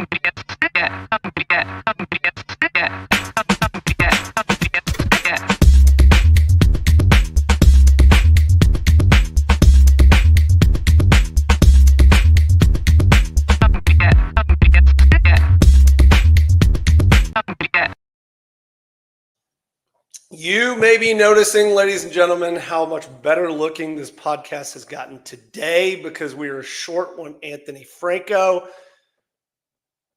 You may be noticing, ladies and gentlemen, how much better looking this podcast has gotten today because we are short on Anthony Franco.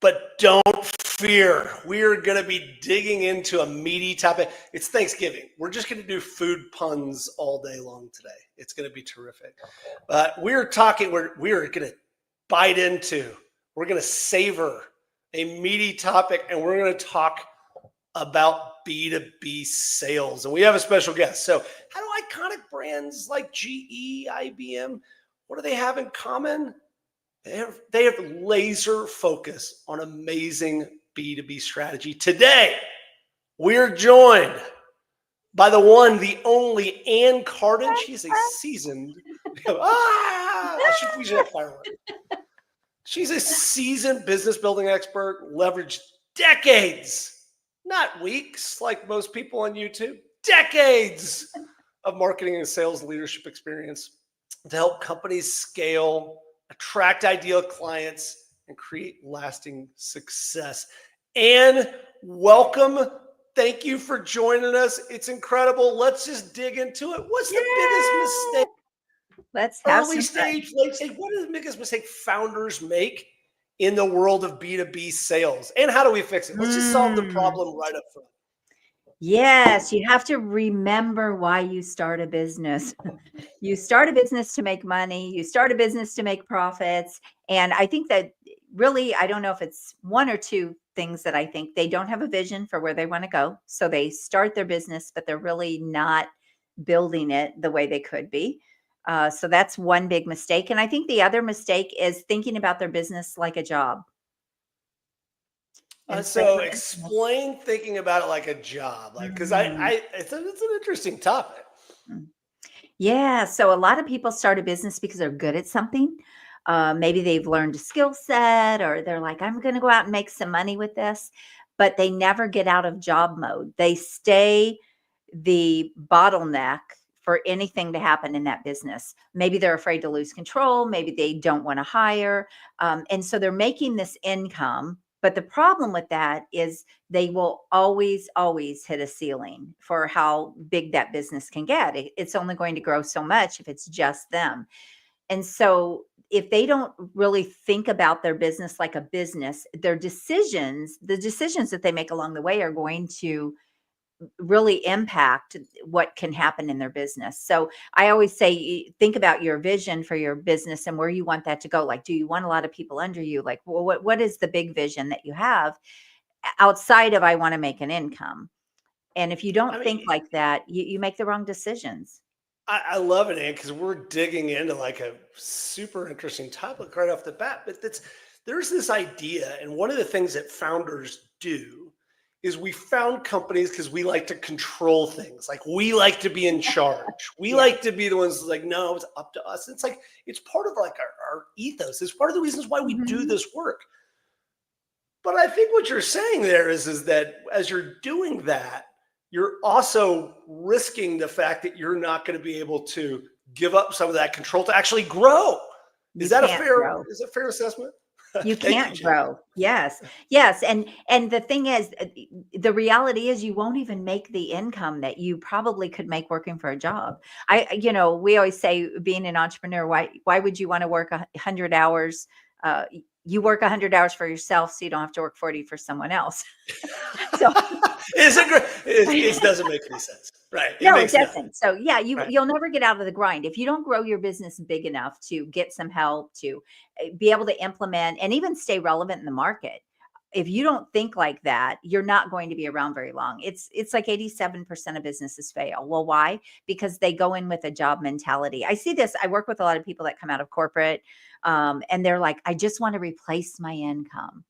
But don't fear, we are going to be digging into a meaty topic. It's Thanksgiving. We're just going to do food puns all day long today. It's going to be terrific. But we're going to bite into, we're going to savor a meaty topic, and we're going to talk about B2B sales. And we have a special guest. So how do iconic brands like GE, IBM, what do they have in common? They have laser focus on amazing B2B strategy. Today, we're joined by the one, the only Ann Carden. She's a seasoned, we should have fireworks. She's a seasoned business building expert, leveraged decades, not weeks like most people on YouTube, decades of marketing and sales leadership experience to help companies scale, attract ideal clients, and create lasting success. Ann, welcome. Thank you for joining us. It's incredible. Let's just dig into it. What's the biggest mistake? Let's have early stage, late stage. What is the biggest mistake founders make in the world of B2B sales? And how do we fix it? Let's just solve the problem right up front. Yes, you have to remember why you start a business. You start a business to make money. You start a business to make profits. And I think that really, I don't know if it's one or two things that I think they don't have a vision for where they want to go. So they start their business, but they're really not building it the way they could be. So that's one big mistake. And I think the other mistake is thinking about their business like a job. So explain thinking about it like a job, like, because it's an interesting topic. Yeah. So a lot of people start a business because they're good at something. Maybe they've learned a skill set, or they're like, I'm going to go out and make some money with this, but they never get out of job mode. They stay the bottleneck for anything to happen in that business. Maybe they're afraid to lose control. Maybe they don't want to hire. And so they're making this income. But the problem with that is they will always, always hit a ceiling for how big that business can get. It's only going to grow so much if it's just them. And so if they don't really think about their business like a business, the decisions that they make along the way are going to really impact what can happen in their business. So I always say, think about your vision for your business and where you want that to go. Like, do you want a lot of people under you? Like, well, what is the big vision that you have outside of, I want to make an income? And if you don't think like that, you make the wrong decisions. I love it, Ann, because we're digging into like a super interesting topic right off the bat. But there's this idea, and one of the things that founders do is we found companies because we like to control things. Like, we like to be in charge. We like to be the ones like, no, it's up to us. It's like, it's part of like our ethos. It's part of the reasons why we do this work. But I think what you're saying there is that as you're doing that, you're also risking the fact that you're not going to be able to give up some of that control to actually grow. Is that a fair assessment? You can't grow. Yes. And the thing is, the reality is you won't even make the income that you probably could make working for a job. We always say, being an entrepreneur, why would you want to work 100 hours? You work 100 hours for yourself, so you don't have to work 40 for someone else. So it doesn't make any sense. Right. No, it doesn't. So yeah, you'll never get out of the grind. If you don't grow your business big enough to get some help, to be able to implement and even stay relevant in the market. If you don't think like that, you're not going to be around very long. It's like 87% of businesses fail. Well, why? Because they go in with a job mentality. I see this. I work with a lot of people that come out of corporate, and they're like, I just want to replace my income.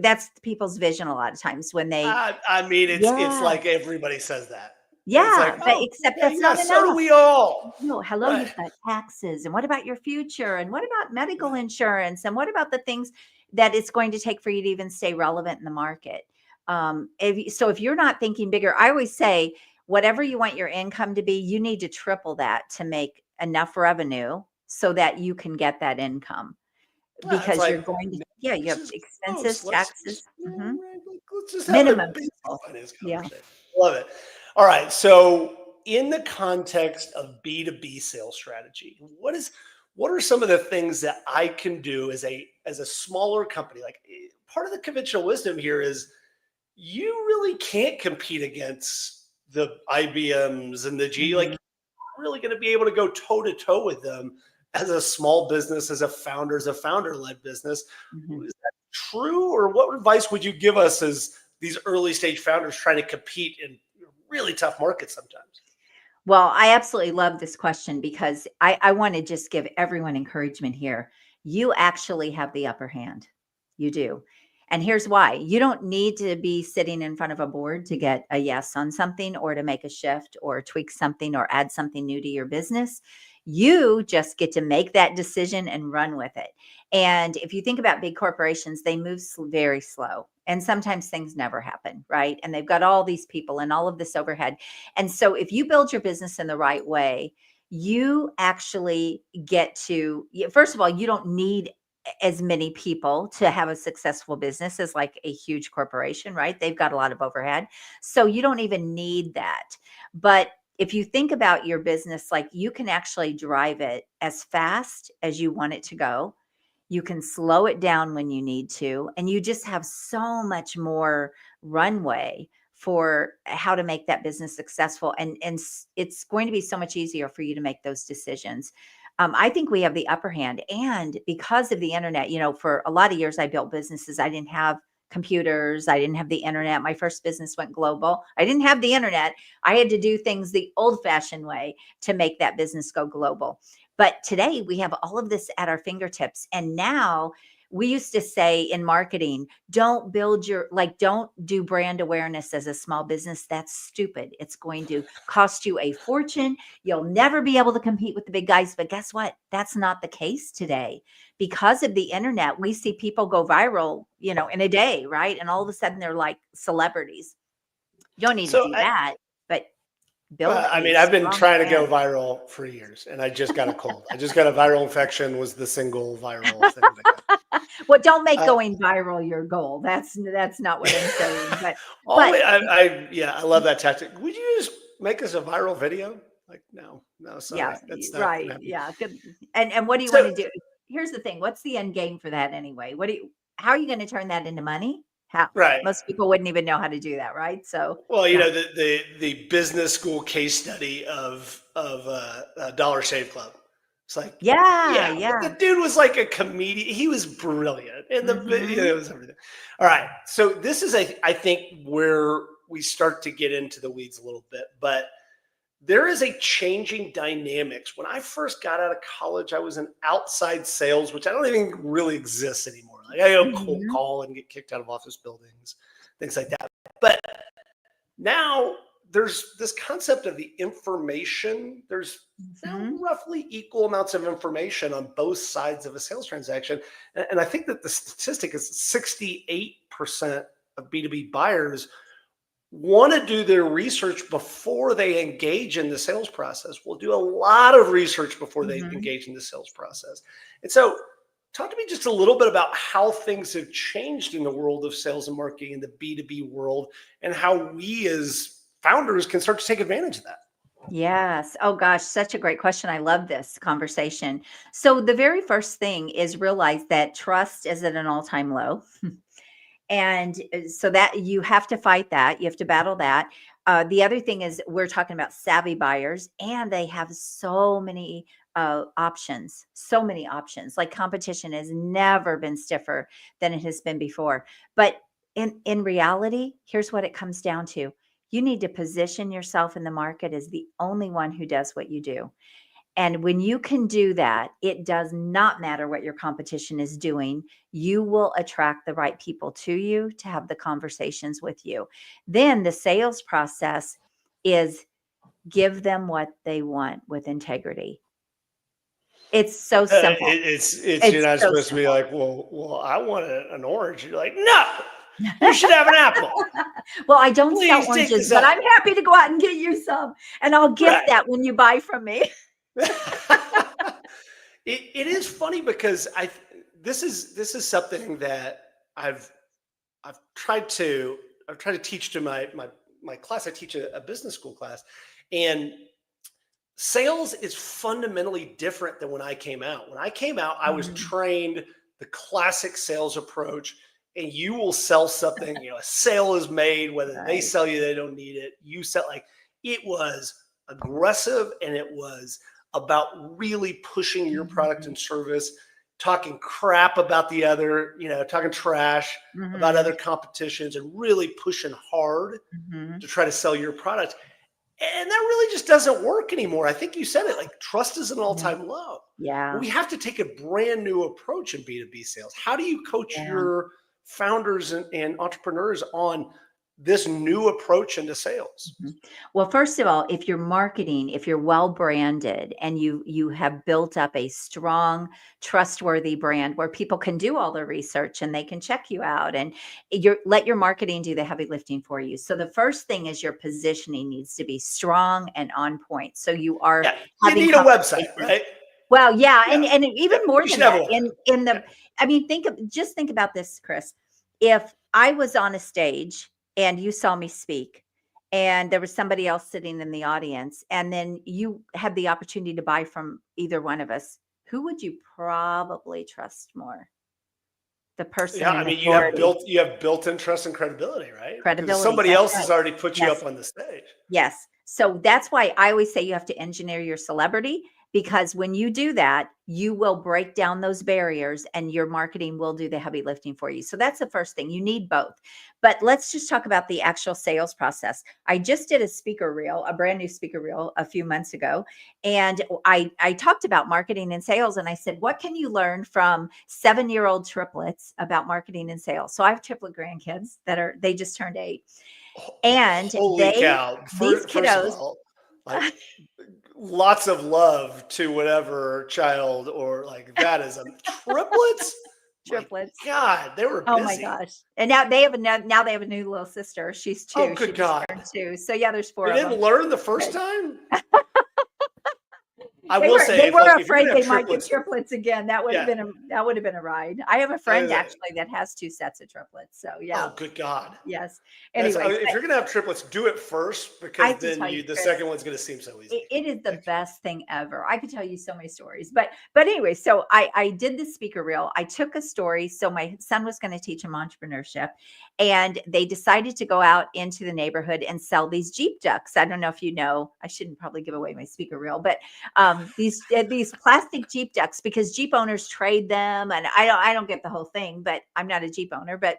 That's people's vision a lot of times when they. It's like everybody says that. It's like, Yeah, but oh, except okay, that's yeah, not so do enough. we all. No, hello, Right. you've got taxes, and what about your future? And what about medical Right. insurance? And what about the things that it's going to take for you to even stay relevant in the market? So if you're not thinking bigger, I always say, whatever you want your income to be, you need to triple that to make enough revenue so that you can get that income, Yeah, it's because you're like going to, yeah, you this have is expenses, gross. Let's taxes, right, let's just have a minimum basic people. finance Yeah. conversation. Love it. All right. So in the context of B2B sales strategy, what are some of the things that I can do as a smaller company? Like part of the conventional wisdom here is you really can't compete against the IBMs and the G. Like Mhm, really going to be able to go toe to toe with them as a small business, as a founder led business. mhm. Is that true? Or what advice would you give us as these early stage founders trying to compete in really tough markets sometimes? Well, I absolutely love this question because I want to just give everyone encouragement here. You actually have the upper hand. You do. And here's why: you don't need to be sitting in front of a board to get a yes on something, or to make a shift, or tweak something, or add something new to your business. You just get to make that decision and run with it. And if you think about big corporations, they move very slow. And sometimes things never happen, right? And they've got all these people and all of this overhead. And so if you build your business in the right way, you actually get to, first of all, you don't need as many people to have a successful business as like a huge corporation, right? They've got a lot of overhead. So you don't even need that. But if you think about your business, like, you can actually drive it as fast as you want it to go. You can slow it down when you need to, and you just have so much more runway for how to make that business successful. And it's going to be so much easier for you to make those decisions. I think we have the upper hand, and because of the internet, for a lot of years I built businesses. I didn't have computers. I didn't have the internet. My first business went global. I didn't have the internet. I had to do things the old-fashioned way to make that business go global. But today we have all of this at our fingertips. And now, we used to say in marketing, don't do brand awareness as a small business. That's stupid. It's going to cost you a fortune. You'll never be able to compete with the big guys. But guess what? That's not the case today. Because of the internet, we see people go viral, in a day, right? And all of a sudden they're like celebrities. You don't need to So do that, but build I a mean, I've been strong trying to go brand. viral for years, and I just got a cold. I just got a viral infection. Was the single viral thing that Well, don't make got. going viral your goal. That's not what I'm saying. But Always, yeah, I love that tactic. Would you just make us a viral video? Like, no, no, yeah, sorry, that's not gonna right. happen. Yeah. Good. And what do you want So, to do? Here's the thing. What's the end game for that anyway? How are you going to turn that into money? How right. Most people wouldn't even know how to do that, right? So, Well, yeah. the business school case study of Dollar Shave Club. It's like, Yeah, yeah, but yeah. the dude was like a comedian. He was brilliant, and it Mhm. was everything. All right, so this is I think where we start to get into the weeds a little bit, but there is a changing dynamics. When I first got out of college, I was in outside sales, which I don't even really exist anymore. Like I go cold Mhm. call and get kicked out of office buildings, things like that. But now there's this concept of the information. There's Mhm. roughly equal amounts of information on both sides of a sales transaction. And I think that the statistic is 68% of B2B buyers want to do their research before they engage in the sales process. Will do a lot of research before they Mhm. engage in the sales process. And so, talk to me just a little bit about how things have changed in the world of sales and marketing in the B2B world, and how we as founders can start to take advantage of that. Yes. Oh gosh, such a great question. I love this conversation. So the very first thing is realize that trust is at an all-time low. And so that you have to fight that. You have to battle that. The other thing is, we're talking about savvy buyers, and they have so many options. Like, competition has never been stiffer than it has been before. But in reality, here's what it comes down to: you need to position yourself in the market as the only one who does what you do. And when you can do that, it does not matter what your competition is doing. You will attract the right people to you to have the conversations with you. Then the sales process is Give them what they want with integrity. It's so simple. It's you're It's not so supposed to be simple. like, well, I want an orange. You're like, no, you should have an apple. Well, I don't sell Please take oranges, this but I'm apple. happy to go out and get you some, and I'll gift Right. that when you buy from me. It is funny because this is something that I've I've tried to I've tried to teach to my class. I teach a business school class, and sales is fundamentally different than when I came out. When I came out, I was Mhm. trained the classic sales approach, and you will sell something, a sale is made, whether they Right. sell you, they don't need it. You sell, like, it was aggressive, and it was about really pushing your product Mhm. and service, talking crap about the other, talking trash about Mhm. other competitions, and really pushing hard Mhm. to try to sell your product. And that really just doesn't work anymore. I think you said it, like, trust is an Yeah. all-time low. Yeah. We have to take a brand new approach in B2B sales. How do you coach Yeah. your founders and entrepreneurs on this new approach into sales? Mhm. Well, first of all, if you're marketing, if you're well branded and you have built up a strong, trustworthy brand where people can do all the research and they can check you out and let your marketing do the heavy lifting for you. So the first thing is your positioning needs to be strong and on point. So you are Yeah, you having need a website, conversations. right? Well, yeah, Yeah, and even yeah, more you should than have a that, website. in Yeah. the I mean, think about this, Chris. If I was on a stage and you saw me speak, and there was somebody else sitting in the audience, and then you had the opportunity to buy from either one of us, who would you probably trust more? The person Yeah, I in mean, you have authority. built-in trust and credibility, right? Because Credibility, somebody that's else right. has already put you Yes. up on the stage. Yes. So that's why I always say you have to engineer your celebrity, because when you do that, you will break down those barriers and your marketing will do the heavy lifting for you. So that's the first thing. You need both. But let's just talk about the actual sales process. I just did a speaker reel, a brand new speaker reel a few months ago, and I talked about marketing and sales, and I said, "What can you learn from 7-year-old triplets about marketing and sales?" So I have triplet grandkids they just turned 8, and Holy cow! these First of kiddos all, like, lots of love to whatever child, or like, that is a triplets. My triplets. God, they were Oh my busy. gosh. And now they have a new little sister. She's Oh, 2. She good just God! turned 2. So yeah, there's 4 They of didn't them. learn the first time. I They will were say, they if were like if you're afraid gonna have they might get triplets, triplets again. yeah, That would have been a ride. I have a I friend was like, actually that has 2 sets of triplets. So yeah. oh, good God. Yes. That's Anyways, if but you're gonna have triplets, do it first, I because have to then tell you, the Chris, second one's gonna seem so easy. it is the best thing ever. I could tell you so many stories, but anyway, so I did the speaker reel. I took a story. So my son was going to teach him entrepreneurship, and they decided to go out into the neighborhood and sell these Jeep ducks. I don't know if you know. I shouldn't probably give away my speaker reel, but these plastic Jeep ducks, because Jeep owners trade them, and I don't get the whole thing, but I'm not a Jeep owner, but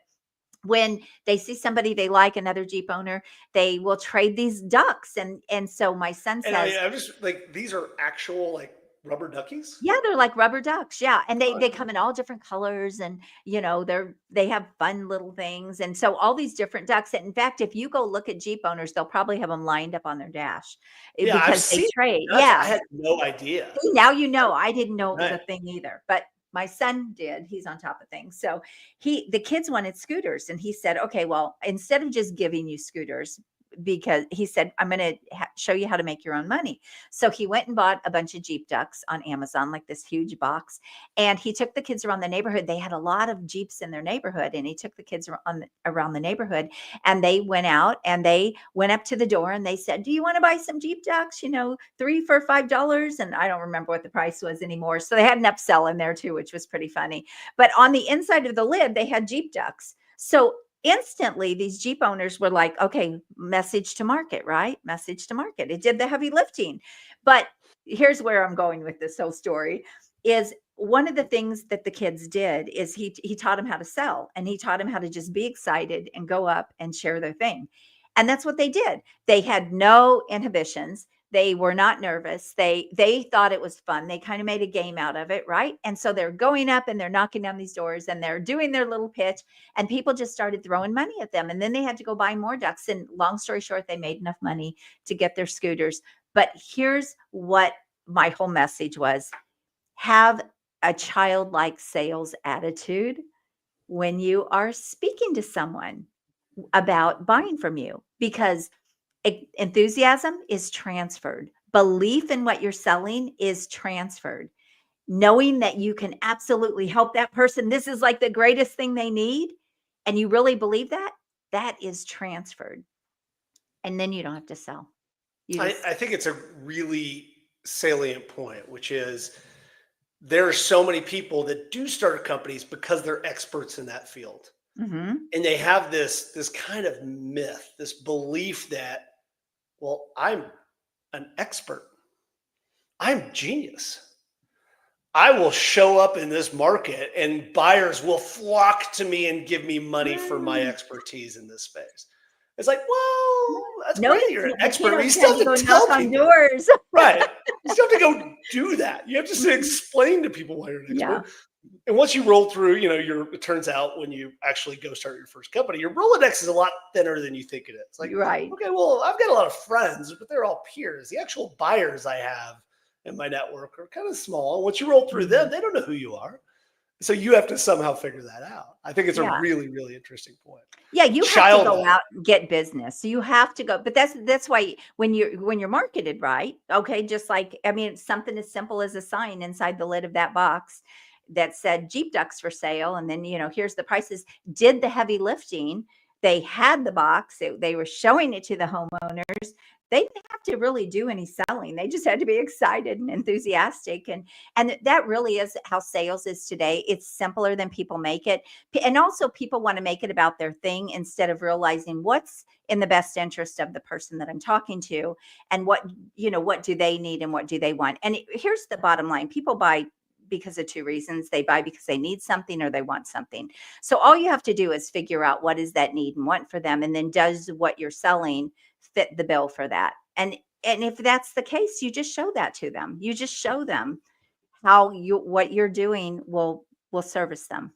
when they see somebody they like, another Jeep owner, they will trade these ducks. And so my son And says, I'm just like, these are actual, like, rubber duckies. yeah, they're like rubber ducks. Yeah. And they Okay. come in all different colors, and they have fun little things. And so all these different ducks. And in fact, if you go look at Jeep owners, they'll probably have them lined up on their dash, Yeah, I've because they seen trade. ducks. I Yeah. had no idea. See, now you know. I didn't know it was a Right. thing either, but my son did. He's on top of things. So the kids wanted scooters, and he said, "Okay, well, instead of just giving you scooters," because he said, "I'm going to show you how to make your own money." So he went and bought a bunch of Jeep ducks on Amazon, like this huge box, and he took the kids around the neighborhood. They had a lot of Jeeps in their neighborhood, and he took the kids around the neighborhood, and they went out and they went up to the door and they said, "Do you want to buy some Jeep ducks? 3 for $5." And I don't remember what the price was anymore. So they had an upsell in there too, which was pretty funny. But on the inside of the lid, they had Jeep ducks. So instantly these Jeep owners were like, okay, message to market, right? Message to market. It did the heavy lifting. But here's where I'm going with this whole story is one of the things that the kids did is he taught them how to sell, and he taught them how to just be excited and go up and share their thing. And that's what they did. They had no inhibitions. They were not nervous. They thought it was fun. They kind of made a game out of it, right? And so they're going up and they're knocking down these doors and they're doing their little pitch, and people just started throwing money at them. And then they had to go buy more ducks. And long story short, they made enough money to get their scooters. But here's what my whole message was: have a childlike sales attitude when you are speaking to someone about buying from you, because enthusiasm is transferred. Belief in what you're selling is transferred. Knowing that you can absolutely help that person, this is like the greatest thing they need, and you really believe that, that is transferred. And then you don't have to sell. You just, I think it's a really salient point, which is there are so many people that do start companies because they're experts in that field. mhm. And they have this kind of myth, this belief that, well, I'm an expert. I'm genius. I will show up in this market and buyers will flock to me and give me money for my Mm. expertise in this space. It's like, well, that's No, great. you You're an but you expert, but you don't still have to have go to knock tell on people. doors. Right. You still have to go do that. You have to Mhm. explain to people why you're an Yeah, expert. And once you roll through, it turns out when you actually go start your first company, your Rolodex is a lot thinner than you think it is. Like, you're right. okay, well, I've got a lot of friends, but they're all peers. The actual buyers I have in my network are kind of small. And once you roll through them, Mhm. they don't know who you are. So you have to somehow figure that out. I think it's a Yeah. really, really interesting point. Yeah, you have to go Childlike. out and get business. So you have to go, but that's why when you're marketed right, okay, just like, I mean, something as simple as a sign inside the lid of that box that said Jeep ducks for sale, and then here's the prices. Did the heavy lifting. They had the box. They were showing it to the homeowners. They didn't have to really do any selling. They just had to be excited and enthusiastic, and that really is how sales is today. It's simpler than people make it. And also people want to make it about their thing instead of realizing what's in the best interest of the person that I'm talking to, and what do they need and what do they want. And here's the bottom line: people buy because of two reasons. They buy because they need something or they want something. So all you have to do is figure out what is that need and want for them, and then does what you're selling fit the bill for that. And if that's the case, you just show that to them. You just show them how what you're doing will service them.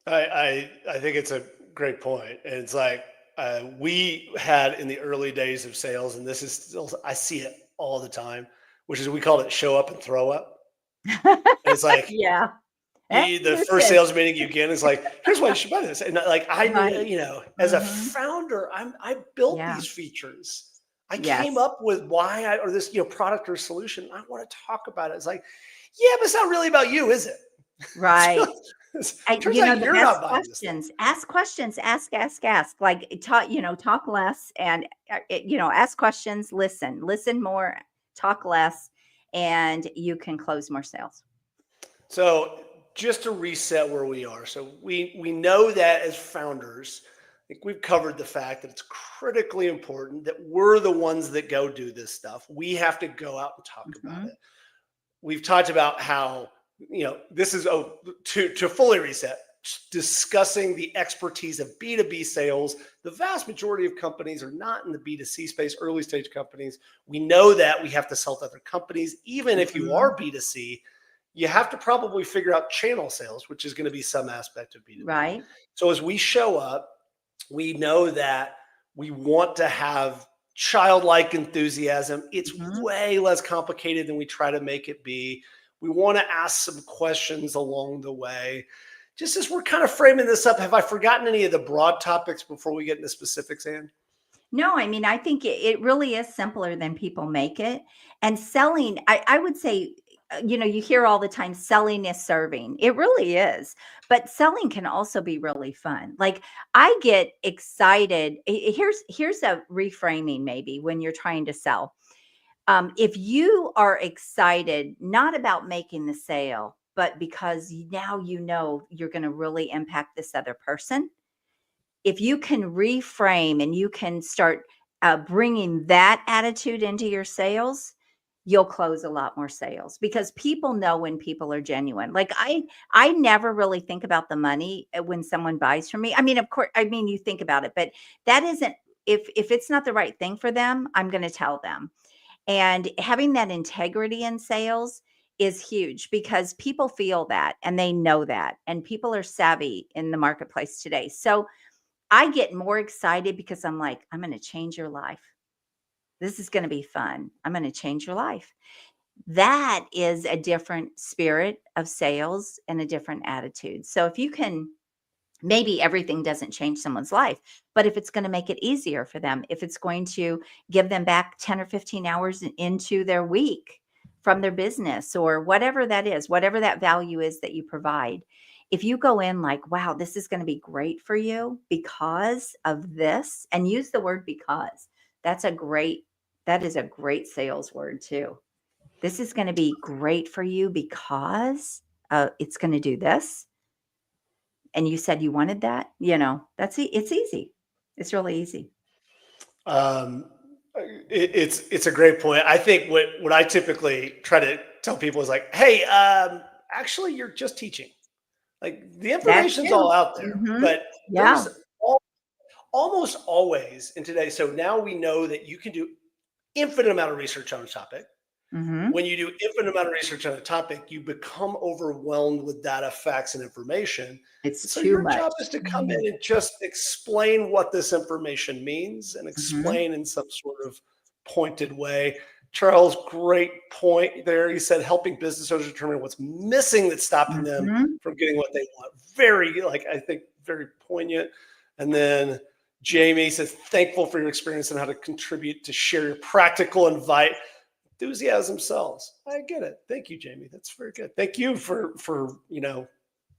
I think it's a great point. And it's like we had in the early days of sales, and this is still, I see it all the time, which is we called it show up and throw up. And it's like Yeah. the There first it is. sales meeting you get is like, here's why you should buy this. And like Right. as a Mhm. founder, I built Yeah. these features. I came Yes. up with why or this product or solution. I want to talk about it. It's like, yeah, but it's not really about you, is it? Right. Turns out The you're best not buying this thing. questions, ask questions, ask, like talk less, and ask questions, listen more, talk less, and you can close more sales. So just to reset where we are. So we know that as founders, I think we've covered the fact that it's critically important that we're the ones that go do this stuff. We have to go out and talk about Mhm. it. We've talked about how this is to fully reset, discussing the expertise of B2B sales. The vast majority of companies are not in the B2C space, early stage companies. We know that we have to sell to other companies. Even if you Mhm. are B2C, you have to probably figure out channel sales, which is going to be some aspect of B2B. Right. So as we show up, we know that we want to have childlike enthusiasm. It's Mhm. way less complicated than we try to make it be. We want to ask some questions along the way. Just as we're kind of framing this up, have I forgotten any of the broad topics before we get into specifics, Ann? No, I mean, I think it really is simpler than people make it. And selling, I would say, you hear all the time, selling is serving. It really is. But selling can also be really fun. Like, I get excited. Here's a reframing maybe when you're trying to sell. If you are excited, not about making the sale, but because now you're going to really impact this other person, if you can reframe and you can start bringing that attitude into your sales, you'll close a lot more sales, because people know when people are genuine. Like, I never really think about the money when someone buys from me. I mean, of course, I mean, you think about it, but that isn't, if it's not the right thing for them, I'm going to tell them. And having that integrity in sales is huge, because people feel that and they know that, and people are savvy in the marketplace today. So I get more excited because I'm like, I'm going to change your life. This is going to be fun. I'm going to change your life. That is a different spirit of sales and a different attitude. So if you can, maybe everything doesn't change someone's life, but if it's going to make it easier for them, if it's going to give them back 10 or 15 hours into their week from their business or whatever that is, whatever that value is that you provide, if you go in like, wow, this is going to be great for you because of this, and use the word because, that's a great, that is a great sales word too. This is going to be great for you because it's going to do this, and you said you wanted that, it's easy. It's really easy. Um, it's a great point. I think what I typically try to tell people is like, hey, actually, you're just teaching. Like the That information's too. all out there, Mhm. but Yeah. there's almost always in today. So now we know that you can do infinite amount of research on a topic. Mhm. When you do infinite amount of research on a topic, you become overwhelmed with data, facts, and information. It's And so too your much. job is to come Mhm. in and just explain what this information means and Mhm. explain in some sort of pointed way. Charles, great point there. He said helping business owners determine what's missing that's stopping them Mhm. from getting what they want. Very, like, I think very poignant. And then Jamie says, thankful for your experience and how to contribute to share your practical advice enthusiasm sells. I get it. Thank you, Jamie. That's very good. Thank you for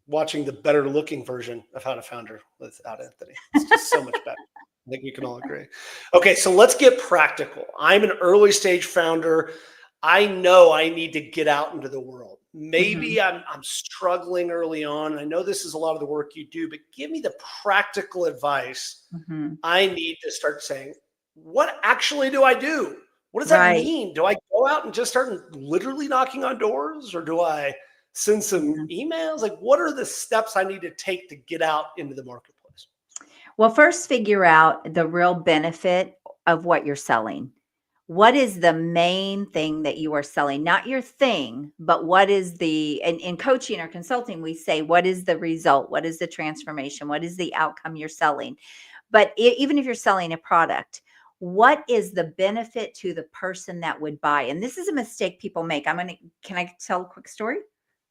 watching the better looking version of How to Founder without Anthony. It's just so much better. I think we can all agree. Okay, so let's get practical. I'm an early stage founder. I know I need to get out into the world. Mhm. Maybe I'm struggling early on. I know this is a lot of the work you do, but give me the practical advice Mhm. I need to start saying, what actually do I do? What does that Right. mean? Do I go out and just start literally knocking on doors, or do I send some Yeah. emails? Like, what are the steps I need to take to get out into the marketplace? Well, first figure out the real benefit of what you're selling. What is the main thing that you are selling? Not your thing, but what is in coaching or consulting, we say, what is the result? What is the transformation? What is the outcome you're selling? But even if you're selling a product, what is the benefit to the person that would buy? And this is a mistake people make. Can I tell a quick story?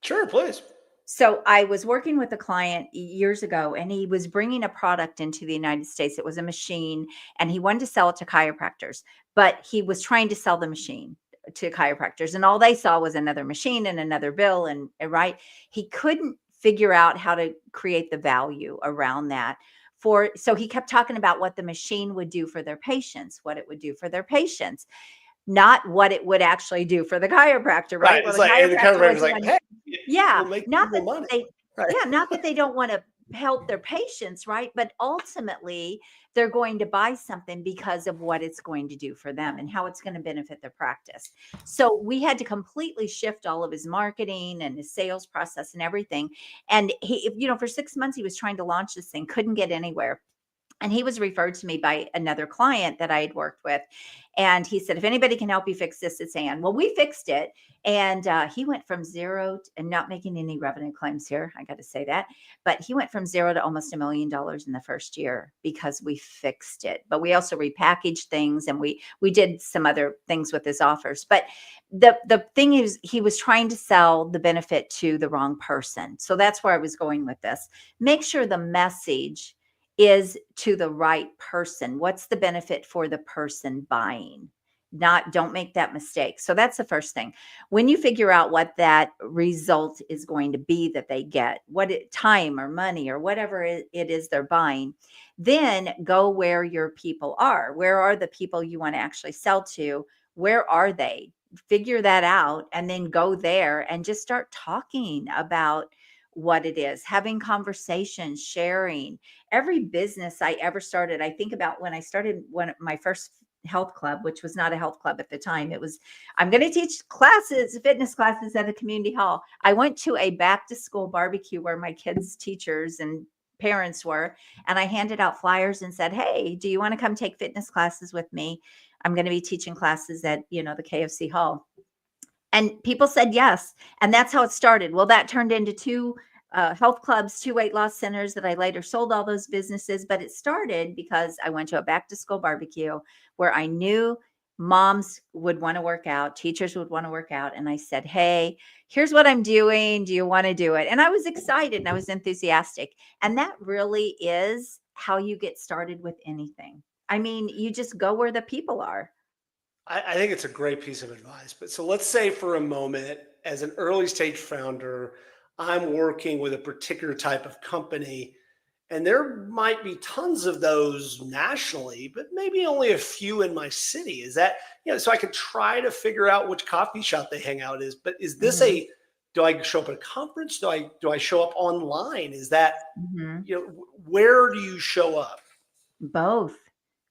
Sure, please. So I was working with a client years ago, and he was bringing a product into the United States. It was a machine, and he wanted to sell it to chiropractors, but he was trying to sell the machine to chiropractors, and all they saw was another machine and another bill, and right, he couldn't figure out how to create the value around that. So he kept talking about what the machine would do for their patients, what it would do for their patients, not what it would actually do for the chiropractor, right? Right. Well, It's the like, and the chiropractor chiropractor's was the like, one. hey, Yeah, we'll make not people that money. they Right. yeah, not that they don't wanna help their patients, right? But ultimately, they're going to buy something because of what it's going to do for them and how it's gonna benefit their practice. So, we had to completely shift all of his marketing and his sales process and everything, and for 6 months, he was trying to launch this thing, couldn't get anywhere. And he was referred to me by another client that I had worked with. And he said, if anybody can help you fix this, it's Ann. Well, we fixed it. And he went from zero and not making any revenue claims here. I got to say that. But he went from zero to almost $1 million in the first year because we fixed it. But we also repackaged things, and we did some other things with his offers. But the thing is, he was trying to sell the benefit to the wrong person. So that's where I was going with this. Make sure the message is to the right person. What's the benefit for the person buying? Don't make that mistake. So that's the first thing. When you figure out what that result is going to be that they get, time or money or whatever it is they're buying, then go where your people are. Where are the people you want to actually sell to? Where are they? Figure that out and then go there and just start talking about what it is, having conversations, sharing. Every business I ever started, I think about when I started my first health club, which was not a health club at the time. It was, I'm going to teach classes, fitness classes at a community hall. I went to a back to school barbecue where my kids' teachers and parents were, and I handed out flyers and said, hey, do you want to come take fitness classes with me? I'm going to be teaching classes at, the KFC hall. And people said yes. And that's how it started. Well, that turned into two health clubs, two weight loss centers that I later sold all those businesses. But it started because I went to a back to school barbecue where I knew moms would want to work out, teachers would want to work out. And I said, hey, here's what I'm doing. Do you want to do it? And I was excited and I was enthusiastic. And that really is how you get started with anything. I mean, you just go where the people are. I think it's a great piece of advice. But so let's say for a moment, as an early stage founder, I'm working with a particular type of company, and there might be tons of those nationally, but maybe only a few in my city. Is that, so I could try to figure out which coffee shop they hang out is, but is this Mhm, do I show up at a conference? Do I show up online? Is that, mhm. where do you show up? Both,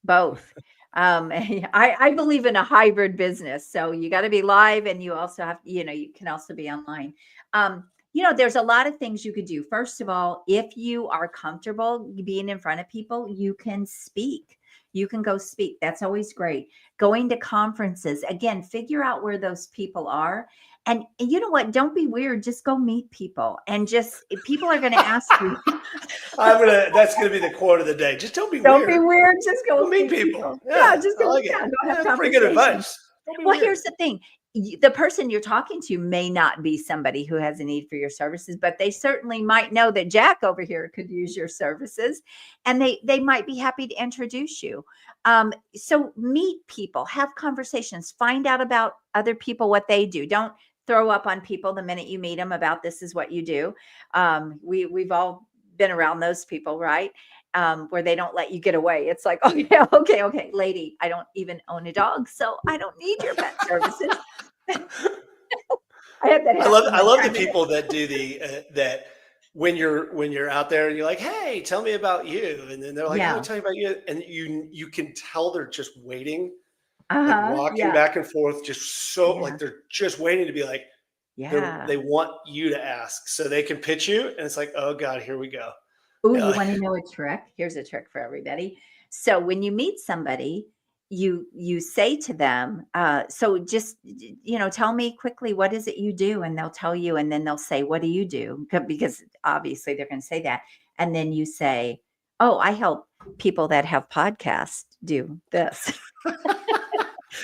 both. I believe in a hybrid business. So you got to be live and you also have, you can also be online. There's a lot of things you could do. First of all, if you are comfortable being in front of people, you can speak. You can go speak. That's always great. Going to conferences, again, figure out where those people are. And you know what? Don't be weird. Just go meet people and just people are going to ask you. That's gonna be the quote of the day. Just don't be Don't be weird. weird, just Go go meet meet people. people. Yeah, Yeah, just I go like it. yeah, go Yeah, have that's pretty good conversations. advice. Don't be Well, weird. here's the thing. The person you're talking to may not be somebody who has a need for your services, but they certainly might know that Jack over here could use your services, and they might be happy to introduce you. So meet people, have conversations, find out about other people, what they do. Don't throw up on people the minute you meet them about this is what you do. We've all been around those people, right? Where they don't let you get away. It's like, oh yeah, okay, okay, lady, I don't even own a dog, so I don't need your pet services. I had that happen I one love the time. And people that do the that when you're out there and you're like, hey, tell me about you, and then they're like, oh, yeah, tell me about you, and you can tell they're just waiting, like uh-huh, rocking yeah, back and forth, just so like yeah, they're just waiting to be like yeah. they want you to ask so they can pitch you, and it's like, oh god, here we go. Oh, Yeah, you want to know a trick? Here's a trick for everybody. So when you meet somebody, you say to them, so just tell me quickly what is it you do, and they'll tell you, and then they'll say, what do you do? Because obviously they're going to say that, and then you say, oh, I help people that have podcasts do this.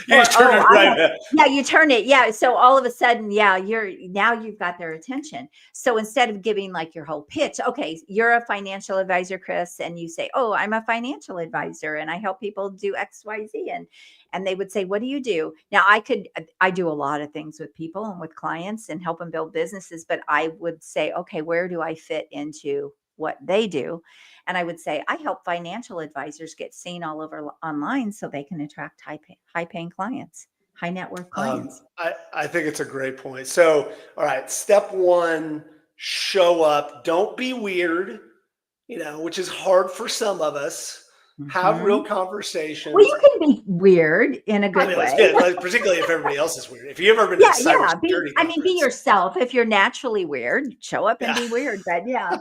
you Or, just turn "Oh, it I right have" back. yeah, you turn it yeah, so all of a sudden, yeah, you've got their attention. So instead of giving, like, your whole pitch, "Okay, you're a financial advisor, Chris," and you say, "Oh, I'm a financial advisor, and I help people do XYZ," and they would say, "What do you do?" Now, I do a lot of things with people and with clients and help them build businesses, but I would say, "Okay, where do I fit into what they do?" And I would say, I help financial advisors get seen all over online so they can attract high paying clients, high net worth clients. I think it's a great point. So, all right, step one, show up. Don't be weird, which is hard for some of us. Have real Mhm. Well, conversations. you can be weird in a I good mean, it's way. good, like, particularly if everybody else is weird. If you've ever been to a Yeah, yeah. cybersecurity Be conference, yourself. If you're naturally weird, show up and yeah, be weird. But yeah.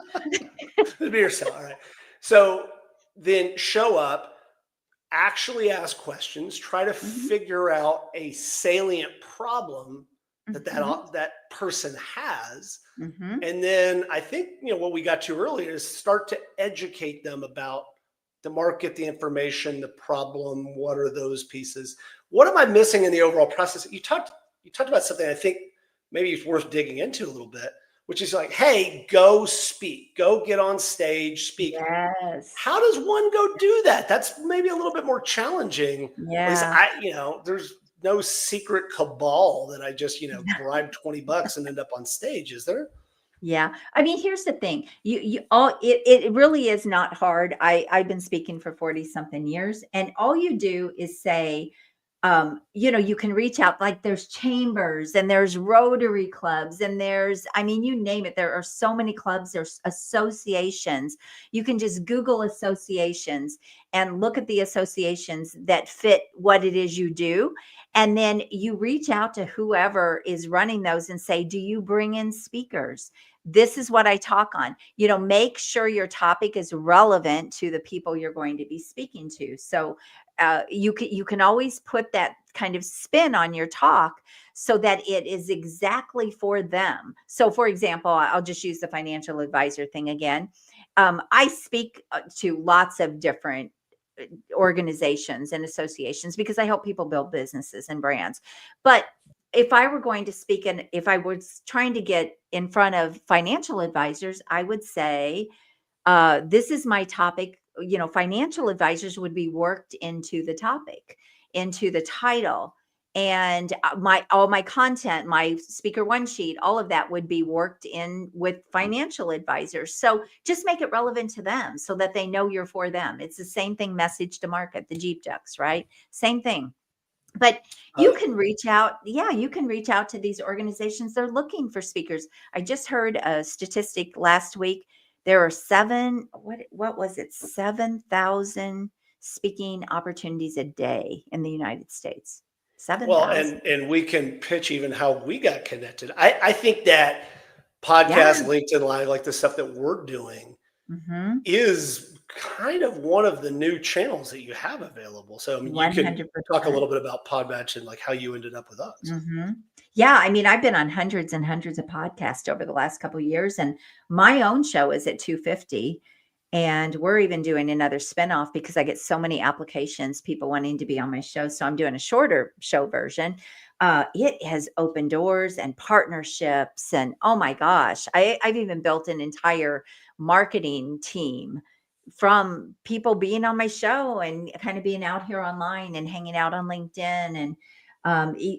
be yourself. All right. So then show up, actually ask questions, try to Hmm. figure out a salient problem Hmm. that person has. Hmm. And then I think, what we got to earlier is start to educate them about the market, the information, the problem. What are those pieces? What am I missing in the overall process? You talked about something I think maybe it's worth digging into a little bit, which is like, hey, go speak, go get on stage, speak. Yes. How does one go do that? That's maybe a little bit more challenging. At least Yeah. there's no secret cabal that I just, bribe $20 and end up on stage, is there? Yeah. I mean, here's the thing. You all it really is not hard. I've been speaking for 40 something years, and all you do is say, you can reach out, like there's chambers and there's Rotary clubs and I mean, you name it. There are so many clubs, there's associations. You can just Google associations and look at the associations that fit what it is you do. And then you reach out to whoever is running those and say, do you bring in speakers? This is what I talk on. Make sure your topic is relevant to the people you're going to be speaking to. So you can always put that kind of spin on your talk so that it is exactly for them. So, for example, I'll just use the financial advisor thing again. I speak to lots of different organizations and associations because I help people build businesses and brands. But if I were going to speak and if I was trying to get in front of financial advisors, I would say, this is my topic. Financial advisors would be worked into the topic, into the title, and all my content, my speaker one sheet, all of that would be worked in with financial advisors. So just make it relevant to them so that they know you're for them. It's the same thing, message to market, the Jeep Ducks, right? Same thing. But you Uh, can reach out. Yeah, you can reach out to these organizations. They're looking for speakers. I just heard a statistic last week. There are what was it? 7,000 speaking opportunities a day in the United States. well, 7,000. and we can pitch even how we got connected. I think that Yeah. podcast, LinkedIn Live, like the stuff that we're doing, Mhm. is kind of one of the new channels that you have available. So, I mean, you can talk a 100%. little bit about Podmatch and like how you ended up with us. Yeah, I mean, I've been on hundreds and hundreds of podcasts over the last couple of years, and my own show is at 250. And we're even doing another spinoff because I get so many applications, people wanting to be on my show. So I'm doing a shorter show version. It has opened doors and partnerships, and oh my gosh, I've even built an entire marketing team from people being on my show and kind of being out here online and hanging out on LinkedIn. And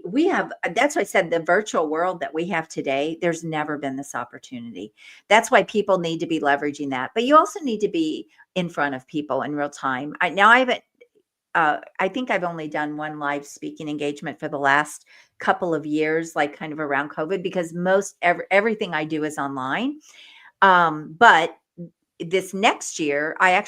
we have, that's why I said the virtual world that we have today, there's never been this opportunity. That's why people need to be leveraging that. But you also need to be in front of people in real time. I haven't, I think I've only done one live speaking engagement for the last couple of years, like kind of around COVID, because everything I do is online. But this next year, I'm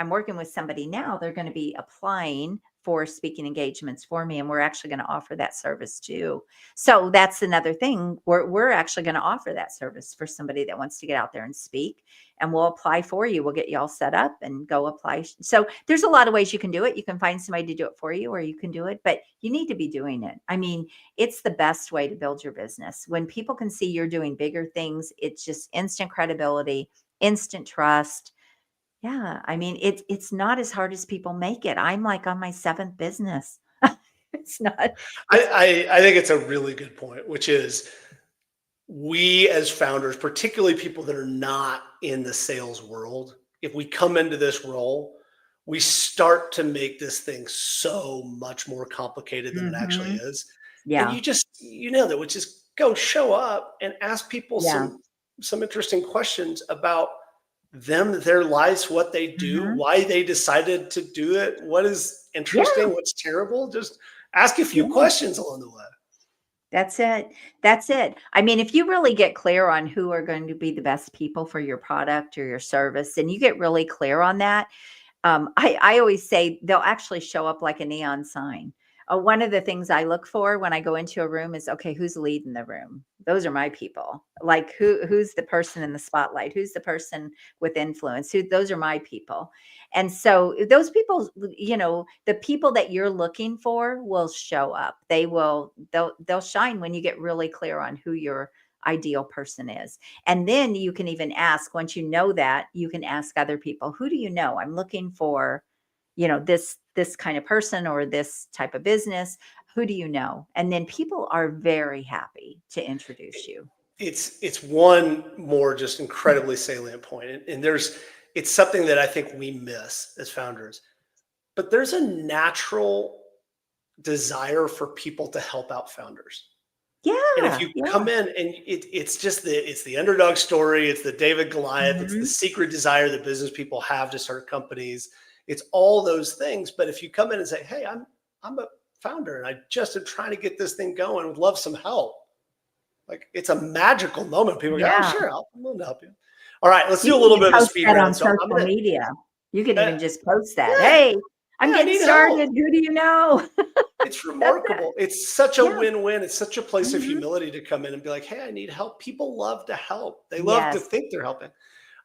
working with somebody now. They're going to be applying for speaking engagements for me, and we're actually going to offer that service too. So that's another thing. We're actually going to offer that service for somebody that wants to get out there and speak, and we'll apply for you. We'll get you all set up and go apply. So there's a lot of ways you can do it. You can find somebody to do it for you, or you can do it, but you need to be doing it. I mean, it's the best way to build your business. When people can see you're doing bigger things, it's just instant credibility, instant trust. Yeah, I mean, it's not as hard as people make it. I'm like on my 7th business. It's not, it's I think it's a really good point, which is we as founders, particularly people that are not in the sales world, if we come into this role, we start to make this thing so much more complicated than it actually Mhm. is. And Yeah, you know that, which is go show up and ask people yeah. some interesting questions about them, their lives, what they do, Mhm. why they decided to do it, what is Yeah, interesting, what's terrible. Just ask a few yeah. questions along the way. That's it. That's it. I mean, if you really get clear on who are going to be the best people for your product or your service, and you get really clear on that, I always say they'll actually show up like a neon sign. One of the things I look for when I go into a room is, okay, who's leading the room? Those are my people. Like who's the person in the spotlight? Who's the person with influence? Those are my people. And so those people, the people that you're looking for will show up. They'll shine when you get really clear on who your ideal person is. And then you can even ask, once you know that, you can ask other people, who do you know? I'm looking for, this kind of person or this type of business. Who do you know? And then people are very happy to introduce you. It's one more just incredibly salient point, and it's something that I think we miss as founders. But there's a natural desire for people to help out founders. And if Yeah, you yeah. come in and it's the underdog story, it's the David Goliath, it's the Mhm. secret desire that business people have to start companies. It's all those things. But if you come in and say, "Hey, I'm a founder and I just am trying to get this thing going, would love some help," like it's a magical moment. People go, "Oh, Yeah. sure, I'm willing to help you." All right, let's You do a can little even bit of a post speed that round. on So I'm social gonna, media. You can uh, even just post that. yeah, Hey, I'm yeah, I getting need started. help. Who do you know? It's That's it. remarkable. It's such a Yeah. win-win. It's such a place of Mhm. humility to come in and be like, "Hey, I need help." People love to help. They love to Yes. think they're helping.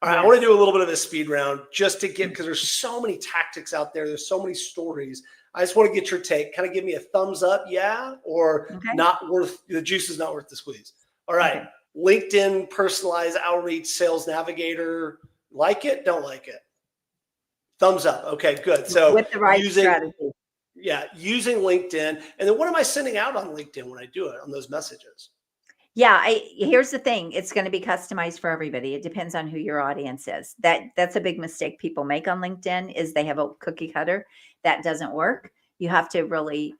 All right, I want to Yes. do a little bit of a speed round just to get, because there's so many tactics out there. There's so many stories. I just want to get your take. Kind of give me a thumbs up, yeah, or Okay. not worth the juice is not worth the squeeze. All right, Okay. LinkedIn personalized outreach sales navigator. Like it? Don't like it? Thumbs up. Okay, good. So with the right strategy. using LinkedIn. And then what am I sending out on LinkedIn when I do it on those messages? Yeah, here's the thing, it's gonna be customized for everybody. It depends on who your audience is. That's a big mistake people make on LinkedIn is they have a cookie cutter. That doesn't work. You have to really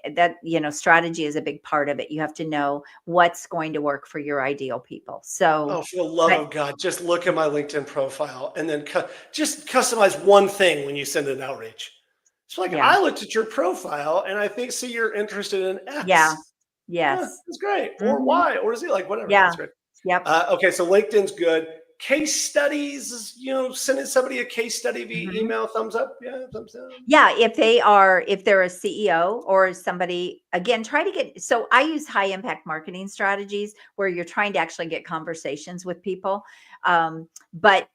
strategy is a big part of it. You have to know what's going to work for your ideal people. So, Oh, for the love but of God, just look at my LinkedIn profile and then just customize one thing when you send an outreach. It's like, yeah, I looked at your profile and I think, see, you're interested in yeah, X. Huh, yes. that's great. Or Mhm. Y, or Z, like whatever. Yeah, That's great. yep. Okay, so LinkedIn's good. Case studies, sending somebody a case study via Mhm. email, thumbs up. Yeah, thumbs down. Yeah, if they're a CEO or somebody, again, try to get, so I use high impact marketing strategies where you're trying to actually get conversations with people. But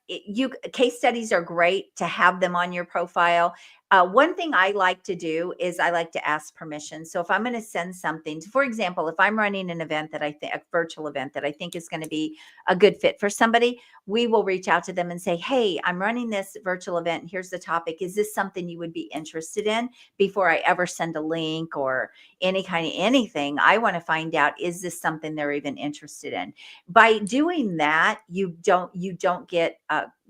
case studies are great to have them on your profile. One thing I like to do is I like to ask permission. So if I'm going to send something, for example, if I'm running an event that I think, a virtual event that I think is going to be a good fit for somebody, we will reach out to them and say, hey, I'm running this virtual event. Here's the topic. Is this something you would be interested in? Before I ever send a link or any kind of anything, I want to find out, is this something they're even interested in? By doing that, you don't get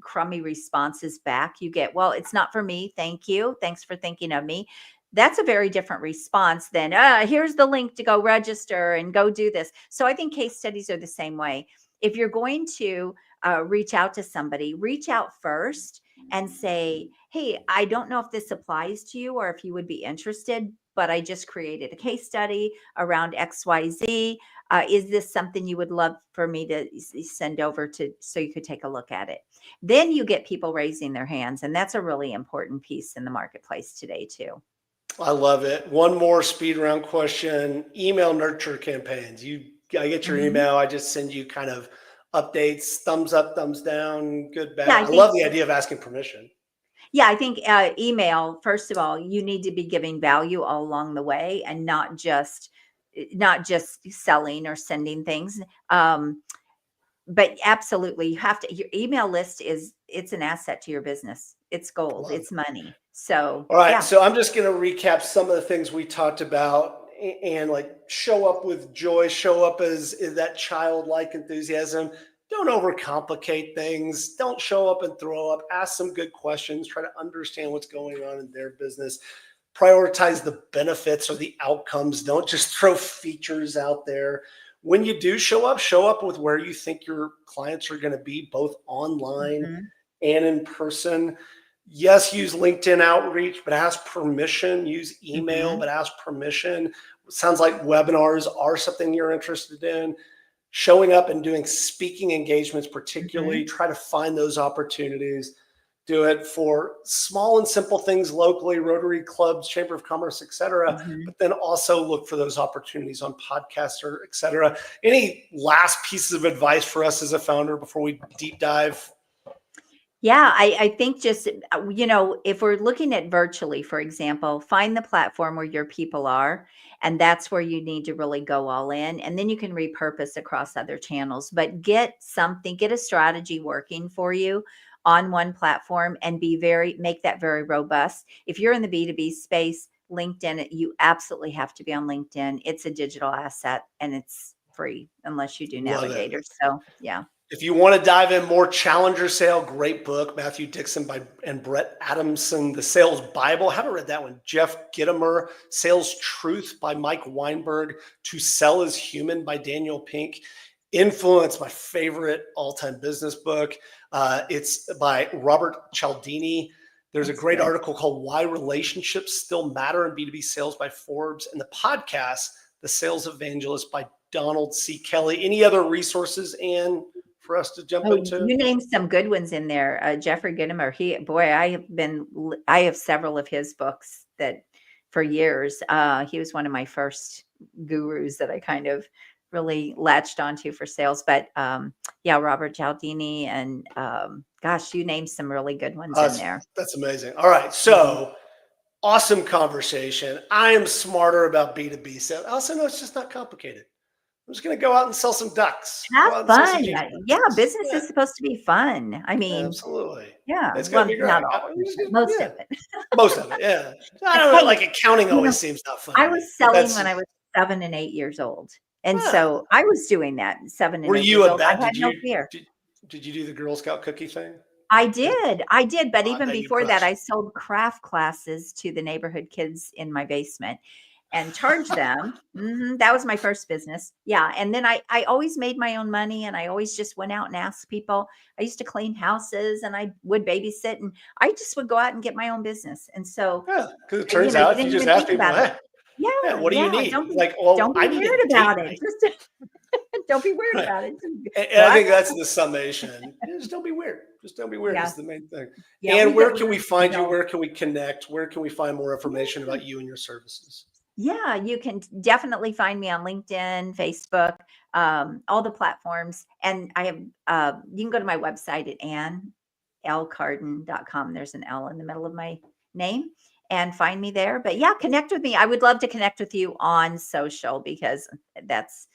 crummy responses back. You get, well, it's not for me. Thank you. Thanks for thinking of me. That's a very different response than, here's the link to go register and go do this. So I think case studies are the same way. If you're going to reach out to somebody, reach out first and say, hey, I don't know if this applies to you or if you would be interested, but I just created a case study around XYZ. Is this something you would love for me to send over to so you could take a look at it? Then you get people raising their hands. And that's a really important piece in the marketplace today, too. I love it. One more speed round question. Email nurture campaigns. I get your Mhm. email. I just send you kind of updates, thumbs up, thumbs down, good, Yeah, bad. I I think love the idea of asking permission. Yeah, I think email, first of all, you need to be giving value all along the way and not just selling or sending things. But absolutely, you have to, your email list it's an asset to your business. It's gold, Love it's it. money. So All right. yeah. So I'm just going to recap some of the things we talked about and like show up with joy, show up as that childlike enthusiasm. Don't overcomplicate things. Don't show up and throw up. Ask some good questions. Try to understand what's going on in their business. Prioritize the benefits or the outcomes. Don't just throw features out there. When you do show up with where you think your clients are going to be, both online Mhm, and in person. Yes, use LinkedIn outreach, but ask permission. Use email, mhm, but ask permission. Sounds like webinars are something you're interested in. Showing up and doing speaking engagements, particularly, mhm, try to find those opportunities. Do it for small and simple things locally, Rotary clubs, Chamber of Commerce, et cetera. mhm. But then also look for those opportunities on podcasts or et cetera. Any last pieces of advice for us as a founder before we deep dive? Yeah, I think just, if we're looking at virtually, for example, find the platform where your people are, and that's where you need to really go all in. And then you can repurpose across other channels, but get a strategy working for you on one platform and make that very robust. If you're in the B2B space, LinkedIn, you absolutely have to be on LinkedIn. It's a digital asset and it's free unless you do Love it. Navigator. So, yeah. If you want to dive in more, Challenger Sale, great book, Matthew Dixon and Brett Adamson, The Sales Bible. Haven't read that one. Jeff Gitomer, Sales Truth by Mike Weinberg, To Sell is Human by Daniel Pink. Influence, my favorite all-time business book. It's by Robert Cialdini. There's a That's great good. article called Why Relationships Still Matter in B2B Sales by Forbes, and the podcast, The Sales Evangelist by Donald C. Kelly. Any other resources, Ann, for us to jump Oh, into? you named some good ones in there. Jeffrey Gitomer, I have several of his books that for years. He was one of my first gurus that I kind of really latched onto for sales. But yeah, Robert Cialdini and gosh, you named some really good ones in there. That's amazing. All right. Mhm. So awesome conversation. I am smarter about B2B sales. I also know it's just not complicated. I'm just going to go out and sell some ducks. Go Have out and sell some fun. Yeah, cheeseburgers. business is supposed to be fun. I mean, Absolutely. yeah, It's going to well, be not great. all of it, but most Yeah. of it. Most of it. Yeah. I don't know. Hey, Like accounting you know, always seems not fun I to me, was but selling that's, when I was 7 and 8 years old, and yeah. so I was doing that 7 and Were 8 you years a old. I bet? had no fear. Did you do the Girl Scout cookie thing? I did, but Oh, I even bet you before that, crushed. I sold craft classes to the neighborhood kids in my basement and charged them. That was my first business. Yeah, and then I always made my own money, and I always just went out and asked people. I used to clean houses, and I would babysit, and I just would go out and get my own business. And so, Yeah, because it you turns know, you out if you didn't just even ask think people, about it. hey, yeah, Yeah, what do you yeah. need? Like, well, Don't be I need a weird date about it. night. Just don't be weird Right. about it. Just And go I out think there. that's the summation. Just don't be weird. Just don't be weird Yeah, is the main thing. yeah. We And get where can we weird find you? adults. Where can we connect? Where can we find more information about you and your services? Yeah, you can definitely find me on LinkedIn, Facebook, all the platforms. And I have, you can go to my website at annlcarden.com. There's an L in the middle of my name and find me there. But yeah, connect with me. I would love to connect with you on social because that's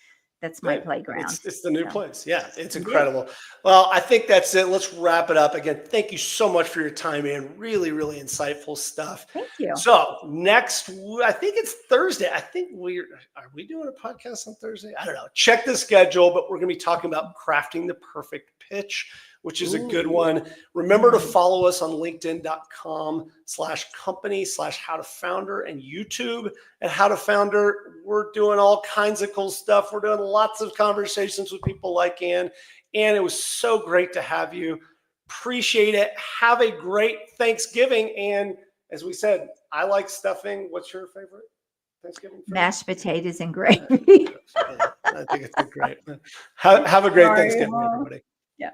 that's my Good. playground. It's the new So place. Yeah, it's it is. incredible. Well, I think that's it. Let's wrap it up. Again, thank you so much for your time, man. Really, really insightful stuff. Thank you. So I think it's Thursday. I think are we doing a podcast on Thursday? I don't know. Check the schedule, but we're going to be talking about crafting the perfect pitch, which is a good Ooh. one. Remember to follow us on linkedin.com/company/how to founder and YouTube and how to founder. We're doing all kinds of cool stuff. We're doing lots of conversations with people like Ann. And it was so great to have you. Appreciate it. Have a great Thanksgiving. And as we said, I like stuffing. What's your favorite Thanksgiving food? Mashed potatoes and gravy. Yeah, I think it's a great. Have a great Sorry. Thanksgiving, everybody. Yeah.